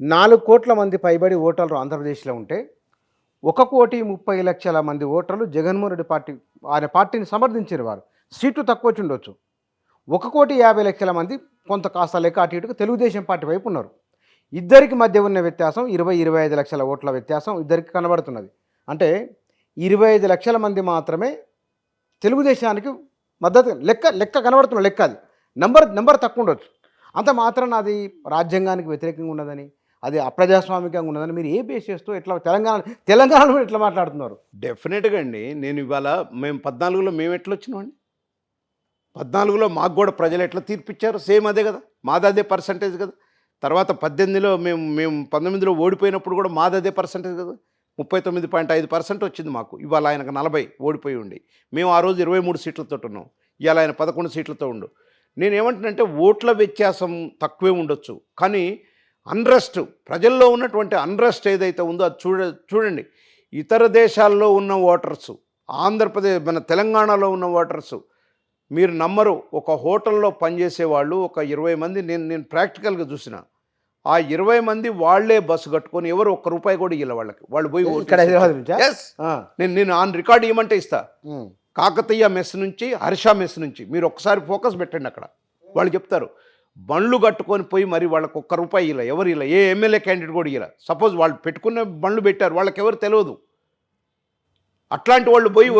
4 కోట్ల మంది పైబడి ఓటర్లు ఆంధ్రప్రదేశ్లో ఉంటే 1,30,00,000 మంది ఓటర్లు జగన్మోహన్ రెడ్డి పార్టీ ఆయన పార్టీని సమర్థించిన వారు. సీట్లు తక్కువ వచ్చి ఉండొచ్చు. 1,50,00,000 మంది కొంత కాస్త లెక్క అటు ఇటుగా తెలుగుదేశం పార్టీ వైపు ఉన్నారు. ఇద్దరికి మధ్య ఉన్న వ్యత్యాసం 25 లక్షల ఓట్ల వ్యత్యాసం ఇద్దరికి కనబడుతున్నది. అంటే 25 లక్షల మంది మాత్రమే తెలుగుదేశానికి మద్దతు లెక్క కనబడుతున్న లెక్క అది. నంబర్ తక్కువ ఉండొచ్చు. అంత మాత్రాన అది రాజ్యాంగానికి వ్యతిరేకంగా ఉన్నదని, అది అప్రజాస్వామికంగా ఉన్నదని మీరు ఏ బేస్ చేస్తూ ఎట్లా తెలంగాణలో ఎట్లా మాట్లాడుతున్నారు? డెఫినెట్గా అండి. నేను ఇవాళ మేము 14లో మేము ఎట్లా వచ్చినామండి? 14లో మాకు కూడా ప్రజలు ఎట్లా తీర్పిచ్చారు? సేమ్ అదే కదా, మాది అదే పర్సంటేజ్ కదా. తర్వాత 18లో మేము 19లో ఓడిపోయినప్పుడు కూడా మాది అదే పర్సంటేజ్ కదా. 39.5% వచ్చింది మాకు. ఇవాళ ఆయనకు 40 ఓడిపోయి ఉండి మేము ఆ రోజు 23 సీట్లతో ఉన్నాం. ఇవాళ ఆయన 11 సీట్లతో ఉండు. నేనేమంటున్నానంటే ఓట్ల వ్యత్యాసం తక్కువే ఉండొచ్చు, కానీ అన్రెస్ట్, ప్రజల్లో ఉన్నటువంటి అన్రెస్ట్ ఏదైతే ఉందో అది చూడండి. ఇతర దేశాల్లో ఉన్న ఓటర్సు, ఆంధ్రప్రదేశ్ మన తెలంగాణలో ఉన్న ఓటర్సు మీరు నమ్మరు. ఒక హోటల్లో పనిచేసే వాళ్ళు ఒక 20 మంది నేను ప్రాక్టికల్గా చూసిన. ఆ 20 మంది వాళ్లే బస్సు కట్టుకొని ఎవరు ఒక్క రూపాయి కూడా ఇవ్వాలి వాళ్ళకి. వాళ్ళు పోయి నేను ఆన్ రికార్డ్ ఇవ్వమంటే ఇస్తా. కాకతీయ మెస్ నుంచి, హర్ష మెస్ నుంచి మీరు ఒక్కసారి ఫోకస్ పెట్టండి. అక్కడ వాళ్ళు చెప్తారు బండ్లు కట్టుకొని పోయి మరి వాళ్ళకి ఒక్క రూపాయి ఇలా ఎవరు ఇలా ఏ ఎమ్మెల్యే క్యాండిడేట్ కూడా ఇలా. సపోజ్ వాళ్ళు పెట్టుకున్న బండ్లు పెట్టారు, వాళ్ళకి ఎవరు తెలియదు. అట్లాంటి వాళ్ళు పోయి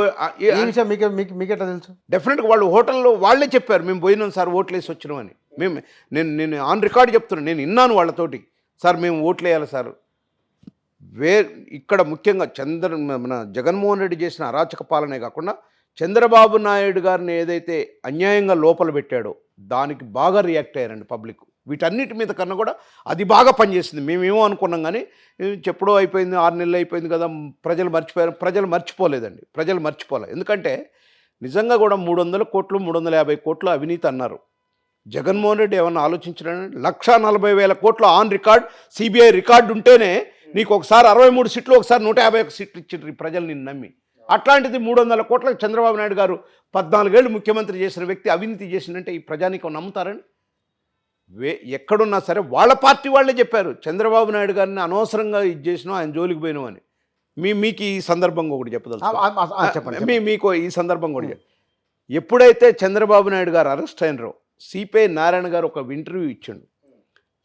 మీకు ఎట్లా తెలుసు? డెఫినెట్గా వాళ్ళు హోటల్లో వాళ్ళే చెప్పారు మేము పోయినాం సార్ ఓట్లు వేసి వచ్చినామని. నేను ఆన్ రికార్డ్ చెప్తున్నాను. నేను విన్నాను వాళ్ళతోటి, సార్ మేము ఓట్లు వేయాలి సార్. ఇక్కడ ముఖ్యంగా మన జగన్మోహన్ రెడ్డి చేసిన అరాచక పాలనే కాకుండా చంద్రబాబు నాయుడు గారిని ఏదైతే అన్యాయంగా లోపల పెట్టాడో దానికి బాగా రియాక్ట్ అయ్యారండి పబ్లిక్. వీటన్నిటి మీద కన్నా కూడా అది బాగా పనిచేసింది. మేమేమో అనుకున్నాం, కానీ చెప్పుడో అయిపోయింది, 6 నెలలు అయిపోయింది కదా, ప్రజలు మర్చిపోయారు. ప్రజలు మర్చిపోలేదండి, ప్రజలు మర్చిపోలే. ఎందుకంటే నిజంగా కూడా 300 కోట్లు 350 కోట్లు అవినీతి అన్నారు. జగన్మోహన్ రెడ్డి ఏమన్నా ఆలోచించడానికి 1,40,000 కోట్లు ఆన్ రికార్డ్, సిబిఐ రికార్డు ఉంటేనే నీకు ఒకసారి 63 సీట్లు, ఒకసారి 151 సీట్లు ఇచ్చిండ్రు ప్రజలు నిన్ను నమ్మి. అట్లాంటిది 300 కోట్లకు చంద్రబాబు నాయుడు గారు 14 ఏళ్ళు ముఖ్యమంత్రి చేసిన వ్యక్తి అవినీతి చేసిందంటే ఈ ప్రజానీకం నమ్ముతారని? ఎక్కడున్నా సరే వాళ్ళ పార్టీ వాళ్ళే చెప్పారు చంద్రబాబు నాయుడు గారిని అనవసరంగా ఇది చేసినాం, ఆయన జోలికి పోయినాం అని. మీకు ఈ సందర్భంగా ఒకటి చెప్పదలుచుకోండి. మీకు ఈ సందర్భంగా కూడా ఎప్పుడైతే చంద్రబాబు నాయుడు గారు అరెస్ట్ అయినరో సిపిఐ నారాయణ గారు ఒక ఇంటర్వ్యూ ఇచ్చిండు.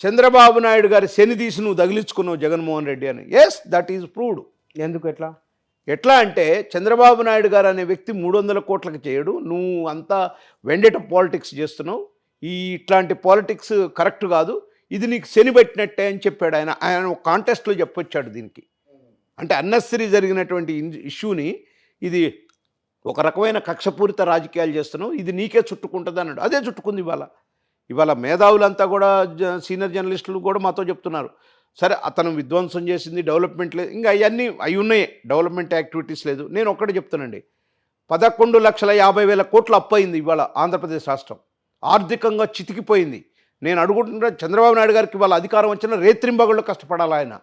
చంద్రబాబు నాయుడు గారి శని తీసి నువ్వు తగిలించుకున్నావు జగన్మోహన్ రెడ్డి అని. Yes, that is proved. ఎందుకు? ఎట్లా అంటే చంద్రబాబు నాయుడు గారు అనే వ్యక్తి 300 కోట్లకు చేయడు, నువ్వు అంతా వెండేట పాలిటిక్స్ చేస్తున్నావు, ఇట్లాంటి పాలిటిక్స్ కరెక్ట్ కాదు, ఇది నీకు శని పెట్టినట్టే అని చెప్పాడు ఆయన ఒక కాంటెస్ట్లో చెప్పొచ్చాడు దీనికి. అంటే అన్నెసరీ జరిగినటువంటి ఇష్యూని ఇది ఒక రకమైన కక్షపూరిత రాజకీయాలు చేస్తున్నావు, ఇది నీకే చుట్టుకుంటుంది అన్నాడు. అదే చుట్టుకుంది. ఇవాళ మేధావులంతా కూడా సీనియర్ జర్నలిస్టులు కూడా మాతో చెప్తున్నారు, సరే అతను విధ్వంసం చేసింది, డెవలప్మెంట్ లేదు, ఇంకా అవన్నీ అవి ఉన్నాయి, డెవలప్మెంట్ యాక్టివిటీస్ లేదు. నేను ఒక్కటే చెప్తానండి, 11,50,000 కోట్లు అప్పు అయింది ఇవాళ ఆంధ్రప్రదేశ్ రాష్ట్రం. ఆర్థికంగా చితికిపోయింది. నేను అడుగుతుంటే చంద్రబాబు నాయుడు గారికి ఇవాళ అధికారం వచ్చిన రేత్రింబగళ్ళు కష్టపడాలి. ఆయన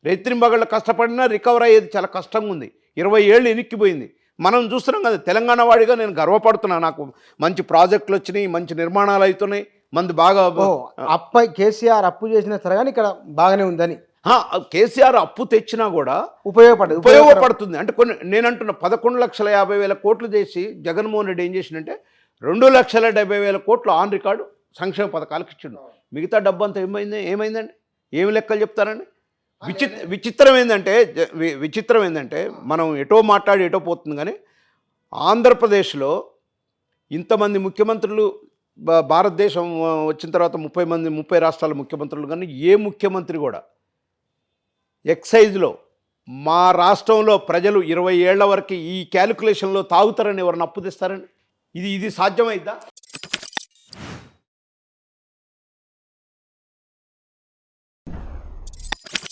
రేత్రింబగళ్ళు కష్టపడినా రికవర్ అయ్యేది చాలా కష్టంగా ఉంది. 20 ఏళ్ళు ఎనిక్కిపోయింది. మనం చూస్తున్నాం కదా, తెలంగాణ వాడిగా నేను గర్వపడుతున్నాను. నాకు మంచి ప్రాజెక్టులు వచ్చినాయి, మంచి నిర్మాణాలు అవుతున్నాయి, మంది బాగా కేసీఆర్ అప్పు చేసిన సరే కానీ ఇక్కడ బాగానే ఉందని. కేసీఆర్ అప్పు తెచ్చినా కూడా ఉపయోగపడుతుంది. అంటే నేను అంటున్నా 11,50,000 కోట్లు చేసి జగన్మోహన్ రెడ్డి ఏం చేసిందంటే 2,70,000 కోట్లు ఆన్ రికార్డు సంక్షేమ పథకాలకు ఇచ్చిండు. మిగతా డబ్బు అంతా ఏమైందండి? ఏమి లెక్కలు చెప్తారండి? విచిత్రం ఏంటంటే మనం ఎటో మాట్లాడి ఎటో పోతుంది. కానీ ఆంధ్రప్రదేశ్లో ఇంతమంది ముఖ్యమంత్రులు, భారతదేశం వచ్చిన తర్వాత 30 రాష్ట్రాల ముఖ్యమంత్రులు, కానీ ఏ ముఖ్యమంత్రి కూడా ఎక్సైజ్లో మా రాష్ట్రంలో ప్రజలు 20 ఏళ్ల వరకు ఈ క్యాలిక్యులేషన్లో తాగుతారని ఎవరిని అప్పు తెస్తారండి? ఇది సాధ్యమైద్దా?